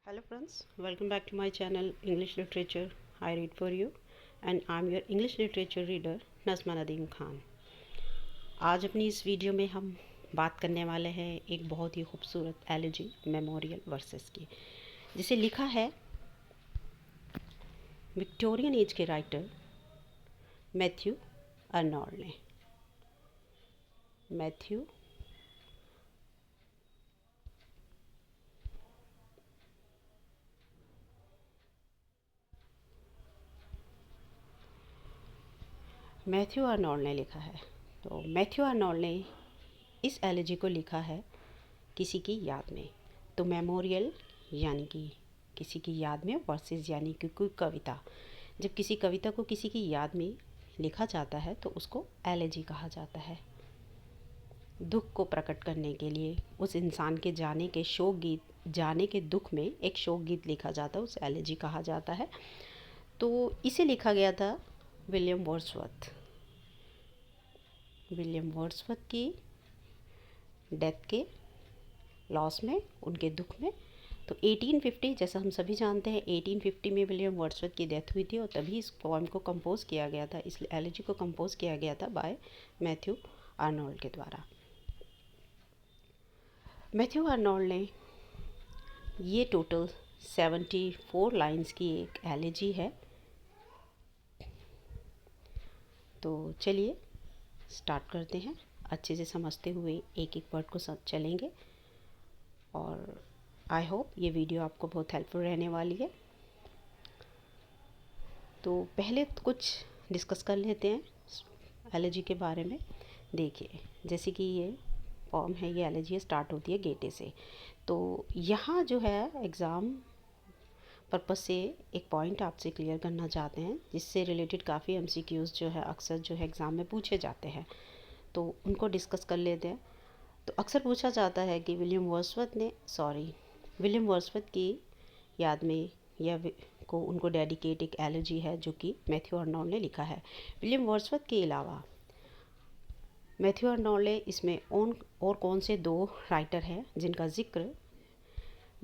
Hello friends, welcome back to my channel English Literature I read for you and I'm your English Literature reader Najma Nadeem Khan. आज अपनी इस video में हम बात करने वाले हैं एक बहुत ही खूबसूरत एलिजी मेमोरियल वर्सेस की, जिसे लिखा है विक्टोरियन एज के राइटर मैथ्यू अर्नोल्ड ने। मैथ्यू अर्नोल्ड ने लिखा है। तो मैथ्यू अर्नोल्ड ने इस एलिजी को लिखा है किसी की याद में। तो मेमोरियल यानी कि किसी की याद में, वर्सेस यानी कि कोई कविता। जब किसी कविता को किसी की याद में लिखा जाता है तो उसको एलिजी कहा जाता है। दुख को प्रकट करने के लिए उस इंसान के जाने के शोक गीत, जाने के दुख में एक शोक गीत लिखा जाता है, उस एलिजी कहा जाता है। तो इसे लिखा गया था विलियम वर्ड्सवर्थ की डेथ के लॉस में, उनके दुख में। तो 1850, जैसा हम सभी जानते हैं, 1850 में विलियम वर्ड्सवर्थ की डेथ हुई थी और तभी इस पोएम को कंपोज किया गया था, इस एलिजी को कंपोज किया गया था बाय मैथ्यू अर्नोल्ड के द्वारा। मैथ्यू अर्नोल्ड ने ये टोटल 74 लाइंस की एक एलिजी है। तो चलिए स्टार्ट करते हैं, अच्छे से समझते हुए एक एक वर्ड को चलेंगे और आई होप ये वीडियो आपको बहुत हेल्पफुल रहने वाली है। तो पहले कुछ डिस्कस कर लेते हैं एलिजी के बारे में। देखिए, जैसे कि ये फॉर्म है, ये एलिजी स्टार्ट होती है गेटे से। तो यहाँ जो है एग्ज़ाम पर्पस से एक पॉइंट आपसे क्लियर करना चाहते हैं, जिससे रिलेटेड काफ़ी एमसीक्यूज़ जो है अक्सर जो है एग्ज़ाम में पूछे जाते हैं, तो उनको डिस्कस कर लेते हैं। तो अक्सर पूछा जाता है कि विलियम वर्ड्सवर्थ की याद में या को उनको डेडिकेट एक एलिजी है जो कि मैथ्यू अर्नोल्ड ने लिखा है। विलियम वर्ड्सवर्थ के अलावा मैथ्यू अर्नोल्ड ने इसमें और कौन से दो राइटर हैं जिनका जिक्र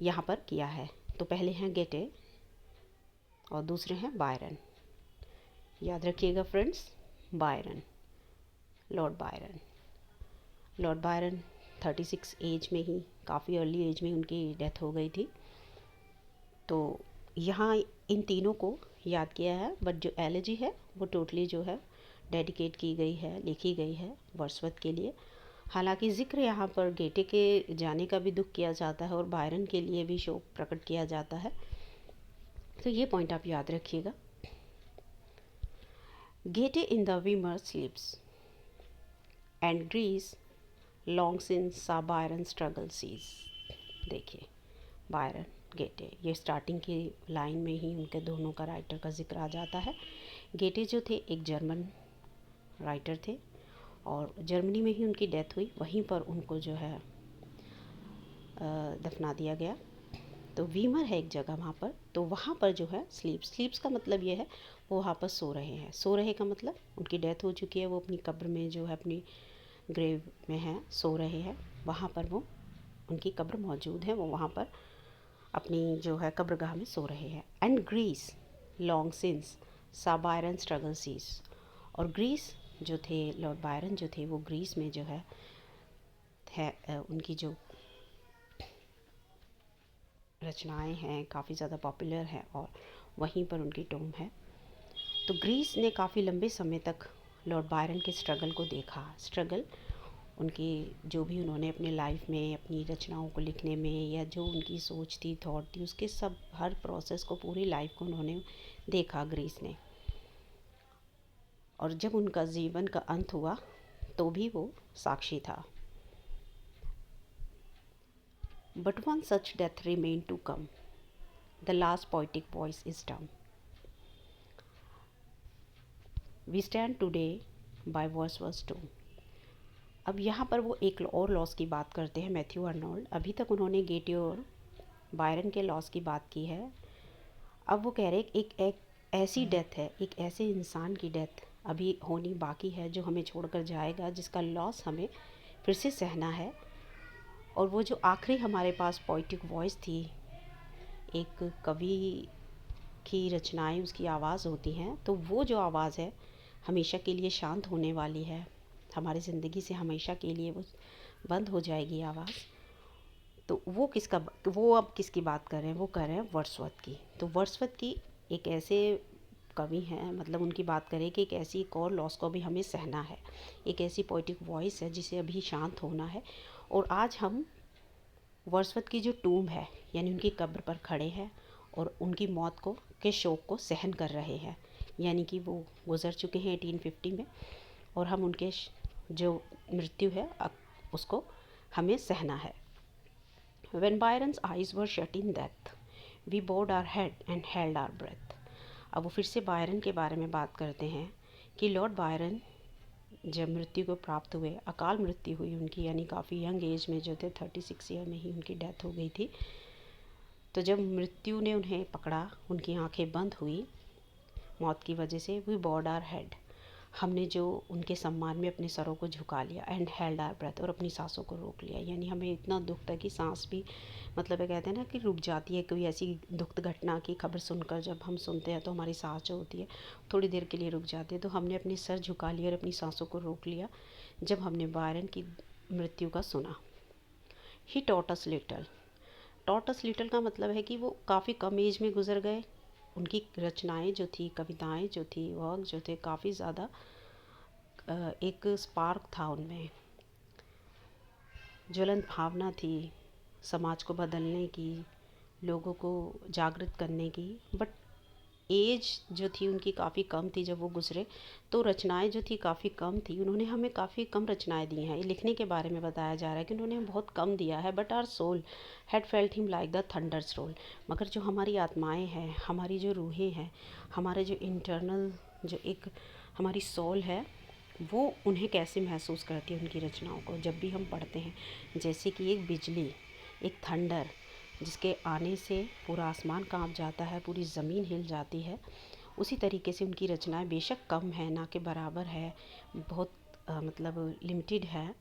यहाँ पर किया है। तो पहले हैं गेटे और दूसरे हैं बायरन। याद रखिएगा फ्रेंड्स, लॉर्ड बायरन 36 एज में ही, काफ़ी अर्ली एज में उनकी डेथ हो गई थी। तो यहाँ इन तीनों को याद किया है, बट जो एलिजी है वो टोटली जो है डेडिकेट की गई है, लिखी गई है वर्ड्सवर्थ के लिए। हालांकि जिक्र यहाँ पर गेटे के जाने का भी दुख किया जाता है और बायरन के लिए भी शोक प्रकट किया जाता है। तो ये पॉइंट आप याद रखिएगा। Goethe in the Weimar sleeps and Greece long since saw Byron struggle cease. देखिए, बायरन गेटे, ये स्टार्टिंग की लाइन में ही उनके दोनों का राइटर का जिक्र आ जाता है। गेटे जो थे एक जर्मन राइटर थे और जर्मनी में ही उनकी डेथ हुई, वहीं पर उनको जो है दफना दिया गया। तो वीमर है एक जगह वहाँ पर, तो वहाँ पर जो है स्लीप्स का मतलब ये है वो वहाँ पर सो रहे हैं। सो रहे का मतलब उनकी डेथ हो चुकी है, वो अपनी कब्र में जो है, अपनी ग्रेव में है, सो रहे हैं। वहाँ पर वो उनकी कब्र मौजूद है, वो वहाँ पर अपनी जो है कब्रगाह में सो रहे हैं। And Greece long since saw Byron struggle seize. और ग्रीस जो थे, लॉर्ड बायरन जो थे, वो ग्रीस में जो है उनकी जो रचनाएं हैं काफ़ी ज़्यादा पॉपुलर हैं और वहीं पर उनकी टोम है। तो ग्रीस ने काफ़ी लंबे समय तक लॉर्ड बायरन के स्ट्रगल को देखा। स्ट्रगल उनकी जो भी उन्होंने अपने लाइफ में अपनी रचनाओं को लिखने में, या जो उनकी सोच थी, थॉट थी, उसके सब हर प्रोसेस को, पूरी लाइफ को उन्होंने देखा ग्रीस ने। और जब उनका जीवन का अंत हुआ तो भी वो साक्षी था। But one such death remain to come, the last poetic voice is dumb, we stand today by Wordsworth टू। अब यहाँ पर वो एक और लॉस की बात करते हैं मैथ्यू अर्नोल्ड। अभी तक उन्होंने गेटे और बायरन के लॉस की बात की है। अब वो कह रहे हैं एक ऐसी डेथ है, एक ऐसे इंसान की डेथ अभी होनी बाकी है जो हमें छोड़कर जाएगा, जिसका लॉस हमें फिर से सहना है। और वो जो आखिरी हमारे पास पोइटिक वॉइस थी, एक कवि की रचनाएं, उसकी आवाज़ होती हैं, तो वो जो आवाज़ है हमेशा के लिए शांत होने वाली है, हमारी ज़िंदगी से हमेशा के लिए वो बंद हो जाएगी आवाज़। तो वो अब किसकी बात कर रहे हैं, वो कर रहे हैं वर्ड्सवर्थ की। तो वर्ड्सवर्थ की एक ऐसे कवि हैं, मतलब उनकी बात करें कि एक ऐसी एक और लॉस को भी हमें सहना है, एक ऐसी पोइटिक वॉइस है जिसे अभी शांत होना है। और आज हम वर्ड्सवर्थ की जो टूम है, यानी उनकी कब्र पर खड़े हैं और उनकी मौत को के शोक को सहन कर रहे हैं। यानी कि वो गुज़र चुके हैं 1850 में, और हम उनके जो मृत्यु है उसको हमें सहना है। When Byron's eyes were shut in death, we bowed our head and held our breath. अब वो फिर से बायरन के बारे में बात करते हैं कि लॉर्ड बायरन जब मृत्यु को प्राप्त हुए, अकाल मृत्यु हुई उनकी, यानी काफ़ी यंग एज में जो थे, 36 ईयर में ही उनकी डेथ हो गई थी। तो जब मृत्यु ने उन्हें पकड़ा, उनकी आंखें बंद हुई मौत की वजह से, वी बॉड आवर हेड, हमने जो उनके सम्मान में अपने सरों को झुका लिया, एंड हेल्ड आवर ब्रेथ, और अपनी सांसों को रोक लिया। यानी हमें इतना दुख था कि सांस भी, मतलब ये कहते हैं ना कि रुक जाती है। कोई ऐसी दुख घटना की खबर सुनकर जब हम सुनते हैं तो हमारी सांस जो होती है थोड़ी देर के लिए रुक जाती है। तो हमने अपने सर झुका लिया और अपनी सांसों को रोक लिया जब हमने बायरन की मृत्यु का सुना। He taught us little, taught us little का मतलब है कि वो काफ़ी कम एज में गुजर गए। उनकी रचनाएं जो थी, कविताएं जो थी, वर्क जो थे, काफ़ी ज़्यादा एक स्पार्क था उनमें, ज्वलंत भावना थी समाज को बदलने की, लोगों को जागृत करने की। बट एज जो थी उनकी काफ़ी कम थी जब वो गुजरे, तो रचनाएं जो थी काफ़ी कम थी। उन्होंने हमें काफ़ी कम रचनाएं दी हैं। लिखने के बारे में बताया जा रहा है कि उन्होंने बहुत कम दिया है। But our soul had felt him like the thunder's roll, मगर जो हमारी आत्माएं हैं, हमारी जो रूहें हैं, हमारे जो इंटरनल जो एक हमारी सोल है, वो उन्हें कैसे महसूस करती है उनकी रचनाओं को जब भी हम पढ़ते हैं। जैसे कि एक बिजली, एक थंडर, जिसके आने से पूरा आसमान कांप जाता है, पूरी ज़मीन हिल जाती है, उसी तरीके से उनकी रचनाएं बेशक कम है, ना के बराबर है, बहुत मतलब लिमिटेड है,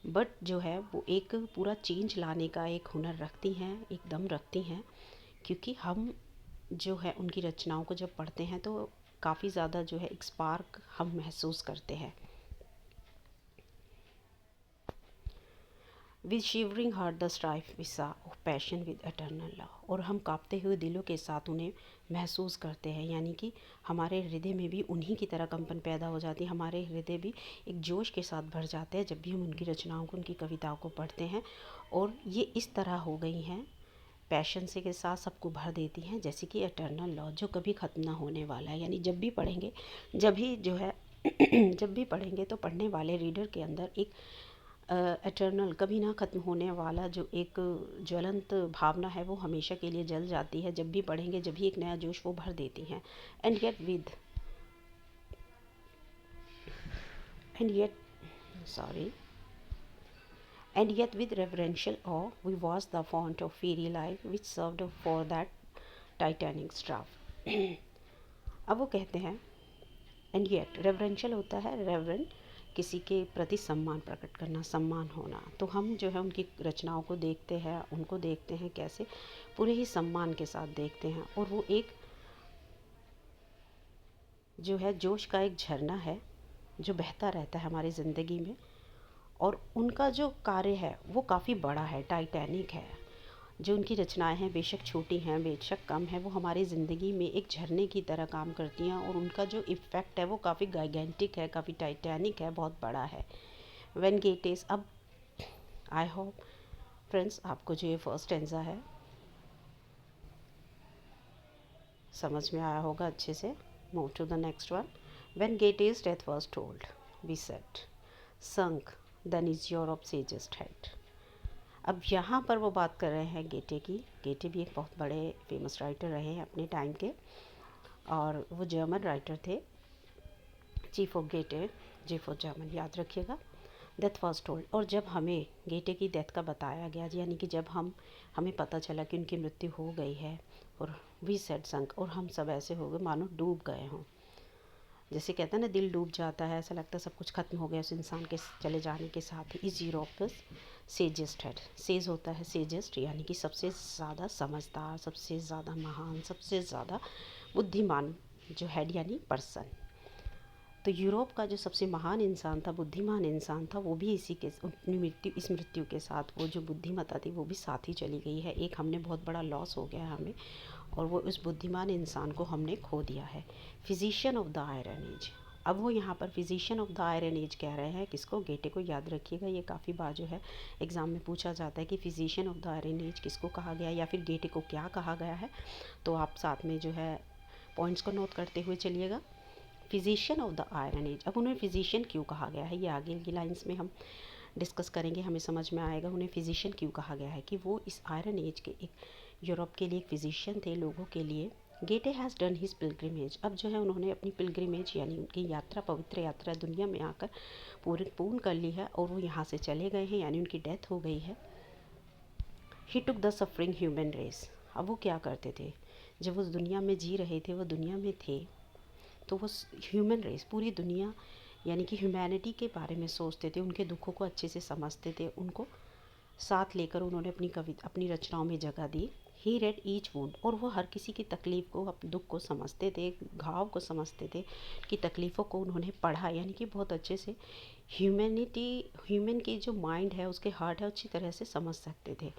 बट जो है वो एक पूरा चेंज लाने का एक हुनर रखती हैं, एक दम रखती हैं। क्योंकि हम जो है उनकी रचनाओं को जब पढ़ते हैं तो काफ़ी ज़्यादा जो है एक स्पार्क हम महसूस करते हैं। With shivering heart the strife we saw of passion with eternal love, और हम कांपते हुए दिलों के साथ उन्हें महसूस करते हैं। यानी कि हमारे हृदय में भी उन्हीं की तरह कंपन पैदा हो जाती है, हमारे हृदय भी एक जोश के साथ भर जाते हैं जब भी हम उनकी रचनाओं को, उनकी कविताओं को पढ़ते हैं। और ये इस तरह हो गई हैं, पैशन से के साथ सबको भर देती हैं, जैसे कि एटर्नल लॉ जो कभी ख़त्म ना होने वाला है। यानी जब भी पढ़ेंगे, जब भी जो है जब भी पढ़ेंगे तो पढ़ने वाले रीडर के अंदर एक एटर्नल, कभी ना ख़त्म होने वाला जो एक ज्वलंत भावना है वो हमेशा के लिए जल जाती है। जब भी पढ़ेंगे, जब भी एक नया जोश वो भर देती हैं। And yet with and yet sorry and yet with reverential awe we watched the font of fairy life which served for that titanic draft. अब वो कहते हैं एंड येट, रेवरेंशियल होता है, रेवरेंट किसी के प्रति सम्मान प्रकट करना, सम्मान होना। तो हम जो है उनकी रचनाओं को देखते हैं, उनको देखते हैं कैसे पूरे ही सम्मान के साथ देखते हैं। और वो एक जो है जोश का एक झरना है जो बहता रहता है हमारी ज़िंदगी में। और उनका जो कार्य है वो काफ़ी बड़ा है, टाइटैनिक है। जो उनकी रचनाएं हैं बेशक छोटी हैं, बेशक कम है, वो हमारी ज़िंदगी में एक झरने की तरह काम करती हैं। और उनका जो इफ़ेक्ट है वो काफ़ी गाइगेंटिक है, काफ़ी टाइटैनिक है, बहुत बड़ा है। व्हेन गेट अब आई होप फ्रेंड्स आपको जो ये फर्स्ट स्टैंजा है समझ में आया होगा अच्छे से। Move to the next one. When Goethe's death was told we said sunk then is Europe sagest head. अब यहाँ पर वो बात कर रहे हैं गेटे की। गेटे भी एक बहुत बड़े फेमस राइटर रहे हैं अपने टाइम के, और वो जर्मन राइटर थे। चीफ ऑफ गेटे, चीफ ऑफ जर्मन, याद रखिएगा। डेथ वाज टोल्ड, और जब हमें गेटे की डेथ का बताया गया, यानी कि जब हमें पता चला कि उनकी मृत्यु हो गई है, और वी सेड संक, और हम सब ऐसे हो गए मानो डूब गए हों। जैसे कहते हैं ना, दिल डूब जाता है, ऐसा लगता है सब कुछ खत्म हो गया उस इंसान के चले जाने के साथ ही। Is Europe's sagest head. Sage होता है सेजेस्ट, यानी कि सबसे ज़्यादा समझदार, सबसे ज़्यादा महान, सबसे ज़्यादा बुद्धिमान जो हेड यानी पर्सन। तो यूरोप का जो सबसे महान इंसान था, बुद्धिमान इंसान था, वो भी इसी के अपनी इस मृत्यु के साथ, वो जो बुद्धिमता थी वो भी साथ ही चली गई है। एक हमने बहुत बड़ा लॉस हो गया है हमें, और वो उस बुद्धिमान इंसान को हमने खो दिया है। Physician of the iron age. अब वो यहाँ पर physician of the iron age कह रहे हैं किसको? गेटे को। याद रखिएगा, ये काफ़ी बार जो है एग्ज़ाम में पूछा जाता है कि physician of the iron age किसको कहा गया, या फिर गेटे को क्या कहा गया है। तो आप साथ में जो है पॉइंट्स को नोट करते हुए चलिएगा। Physician of the iron age. अब उन्हें फिजिशियन क्यों कहा गया है, ये आगे की लाइंस में हम डिस्कस करेंगे, हमें समझ में आएगा उन्हें फिजिशियन क्यों कहा गया है। कि वो इस आयरन एज के एक यूरोप के लिए एक फिजिशियन थे, लोगों के लिए। गेटे हैज़ डन हिज पिलग्रिमेज। अब जो है उन्होंने अपनी पिलग्रिमेज यानी उनकी यात्रा, पवित्र यात्रा दुनिया में आकर पूर्ण कर ली है, और वो यहाँ से चले गए हैं, यानी उनकी डेथ हो गई है। He took the suffering human race. अब वो क्या करते थे, जब वो दुनिया में जी रहे थे, वो दुनिया में थे, तो वो ह्यूमन रेस, पूरी दुनिया यानी कि ह्यूमैनिटी के बारे में सोचते थे, उनके दुखों को अच्छे से समझते थे, उनको साथ लेकर उन्होंने अपनी कविता, अपनी रचनाओं में जगह दी। ही रेड ईच वुंड। और वो हर किसी की तकलीफ़ को, अपने दुख को समझते थे, घाव को समझते थे, कि तकलीफ़ों को उन्होंने पढ़ा, यानी कि बहुत अच्छे से ह्यूमन की जो माइंड है, उसके हार्ट है, अच्छी तरह से समझ सकते थे।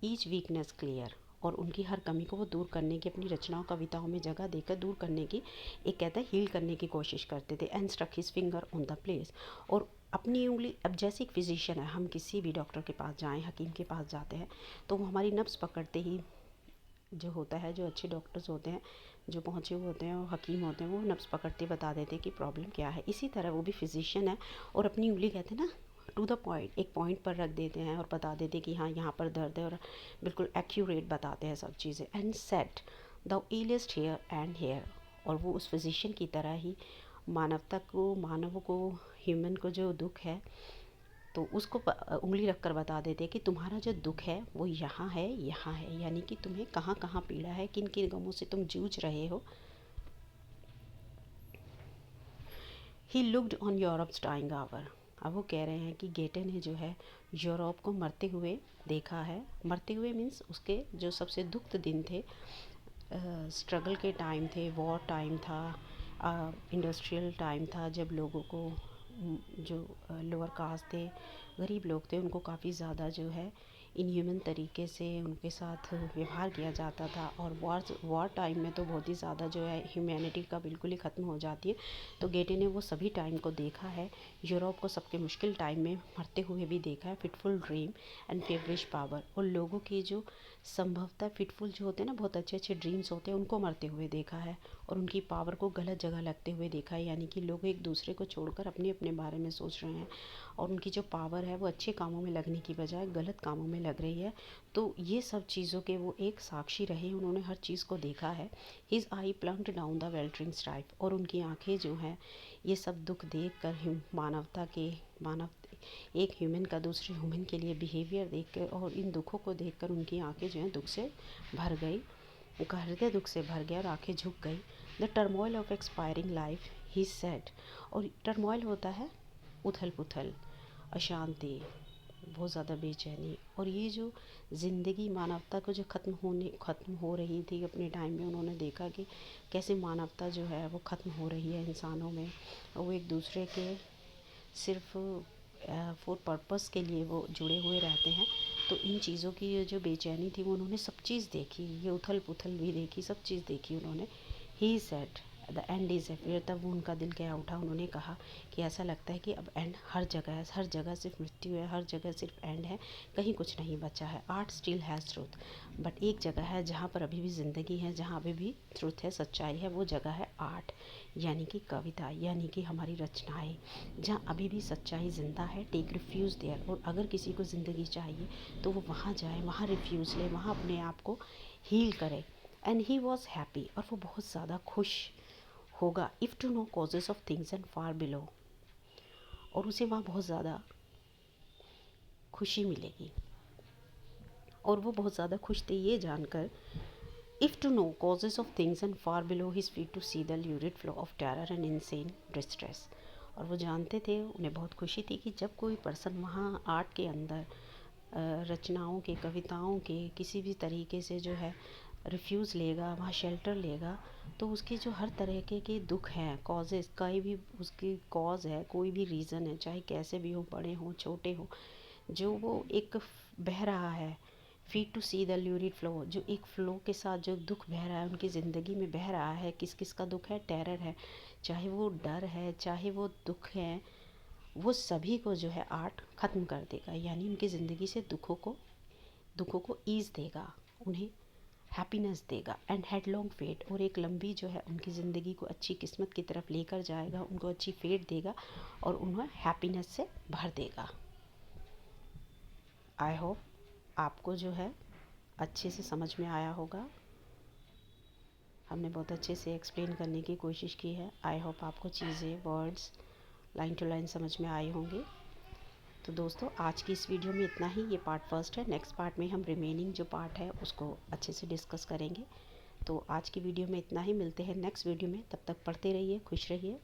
Each weakness clear. और उनकी हर कमी को वो दूर करने की, अपनी रचनाओं कविताओं में जगह देकर दूर करने की, एक कहता है हील करने की कोशिश करते थे। And struck his finger on the place. और अपनी उंगली, अब जैसे एक फिजिशियन है, हम किसी भी डॉक्टर के पास जाएं, हकीम के पास जाते हैं, तो वो हमारी नब्ज़ पकड़ते ही जो होता है, जो अच्छे डॉक्टर्स होते हैं, जो पहुँचे हुए होते हैं, और हकीम होते हैं, वो नब्ज़ पकड़ते बता देते हैं कि प्रॉब्लम क्या है। इसी तरह वो भी फिजिशियन है, और अपनी उंगली कहते हैं ना, टू द पॉइंट, एक पॉइंट पर रख देते हैं और बता देते हैं कि हाँ यहाँ पर दर्द है, और बिल्कुल एक्यूरेट बताते हैं सब चीज़ें। And said thou ailest here and here. और वो उस फिजिशियन की तरह ही मानवता को, मानव को, ह्यूमन को जो दुख है, तो उसको उंगली रख कर बता देते कि तुम्हारा जो दुख है वो यहाँ है, यहाँ है, यानी कि तुम्हें कहाँ कहाँ पीड़ा है, किन किन गमों से तुम जूझ रहे हो। He looked on Europe's dying hour. अब वो कह रहे हैं कि गेटे ने जो है यूरोप को मरते हुए देखा है। मरते हुए मीन्स उसके जो सबसे दुखद दिन थे, स्ट्रगल के टाइम थे, वॉर टाइम था, इंडस्ट्रियल टाइम था, जब लोगों को जो लोअर कास्ट थे, गरीब लोग थे, उनको काफ़ी ज़्यादा जो है इनह्यूमन तरीके से उनके साथ व्यवहार किया जाता था। और वॉर टाइम में तो बहुत ही ज़्यादा जो है ह्यूमैनिटी का बिल्कुल ही ख़त्म हो जाती है। तो गेटे ने वो सभी टाइम को देखा है, यूरोप को सबके मुश्किल टाइम में मरते हुए भी देखा है। Fitful dream and feverish power. और लोगों की जो संभवतः फिटफुल जो होते हैं ना, बहुत अच्छे अच्छे ड्रीम्स होते हैं, उनको मरते हुए देखा है, और उनकी पावर को गलत जगह लगते हुए देखा है, यानी कि लोग एक दूसरे को छोड़कर अपने अपने बारे में सोच रहे हैं, और उनकी जो पावर है वो अच्छे कामों में लगने की बजाय गलत कामों में लग रही है। तो ये सब चीज़ों के वो एक साक्षी रहे, उन्होंने हर चीज़ को देखा है। His eye plunged down the weltering strife. और उनकी आंखें जो हैं ये सब दुख देख कर, मानवता के, मानव एक ह्यूमन का दूसरे ह्यूमन के लिए बिहेवियर देख कर, और इन दुखों को देख कर उनकी आंखें जो हैं दुख से भर गई, उनका हृदय दुख से भर गया और आंखें झुक गई। The turmoil of expiring life, he said. और टर्मोइल होता है उथल पुथल, अशांति, बहुत ज़्यादा बेचैनी, और ये जो ज़िंदगी मानवता को जो ख़त्म हो रही थी अपने टाइम में, उन्होंने देखा कि कैसे मानवता जो है वो ख़त्म हो रही है इंसानों में, और वो एक दूसरे के सिर्फ फॉर पर्पस के लिए वो जुड़े हुए रहते हैं। तो इन चीज़ों की ये जो बेचैनी थी, वो उन्होंने सब चीज़ देखी, ये उथल पुथल भी देखी, सब चीज़ देखी उन्होंने। He said the end is फिर। तब वो उनका दिल क्या उठा, उन्होंने कहा कि ऐसा लगता है कि अब एंड हर जगह है, हर जगह सिर्फ मृत्यु है, हर जगह सिर्फ एंड है, कहीं कुछ नहीं बचा है। Art still has truth. But एक जगह है जहाँ पर अभी भी ज़िंदगी है, जहाँ अभी भी ट्रूथ है, सच्चाई है, वो जगह है आर्ट, यानी कि कविता, यानी कि हमारी रचनाएं, जहाँ अभी भी सच्चाई ज़िंदा है। Take refuge there. और अगर किसी को ज़िंदगी चाहिए तो वो वहाँ जाए, वहाँ रिफ्यूज़ ले, वहाँ अपने आप को हील करे। And he was happy. और वो बहुत ज़्यादा खुश होगा। If to know causes of things and far below. और उसे वहाँ बहुत ज़्यादा खुशी मिलेगी। और वो बहुत ज़्यादा खुश थे ये जानकर if to know causes of things and far below his feet to see the lurid flow of terror and insane distress। और वो जानते थे, उन्हें बहुत खुशी थी कि जब कोई पर्सन वहाँ आर्ट के अंदर रचनाओं के, कविताओं के किसी भी तरीके से जो है रिफ्यूज़ लेगा, वहाँ शेल्टर लेगा, तो उसके जो हर तरह के दुख हैं, कॉजेज़, कोई भी उसकी कॉज है, कोई भी रीज़न है, चाहे कैसे भी हो, बड़े हों छोटे हों, जो वो एक बह रहा है, feet to see the lurid flow, जो एक फ़्लो के साथ जो दुख बह रहा है उनकी ज़िंदगी में बह रहा है, किस किस का दुख है, टेरर है, चाहे वो डर है, चाहे वो दुख है, वो सभी को जो है आर्ट ख़त्म कर देगा। यानी उनकी ज़िंदगी से दुखों को ईज़ देगा, उन्हें हैप्पीनेस देगा। एंड हेडलॉन्ग फेट, और एक लंबी जो है उनकी ज़िंदगी को अच्छी किस्मत की तरफ लेकर जाएगा, उनको अच्छी फेट देगा और उन्हें हैप्पीनेस से भर देगा। आई होप आपको जो है अच्छे से समझ में आया होगा। हमने बहुत अच्छे से एक्सप्लेन करने की कोशिश की है। आई होप आपको चीज़ें, वर्ड्स लाइन टू लाइन समझ में आए होंगे। तो दोस्तों, आज की इस वीडियो में इतना ही। ये पार्ट फर्स्ट है। नेक्स्ट पार्ट में हम रिमेनिंग जो पार्ट है उसको अच्छे से डिस्कस करेंगे। तो आज की वीडियो में इतना ही। मिलते हैं नेक्स्ट वीडियो में। तब तक पढ़ते रहिए, खुश रहिए।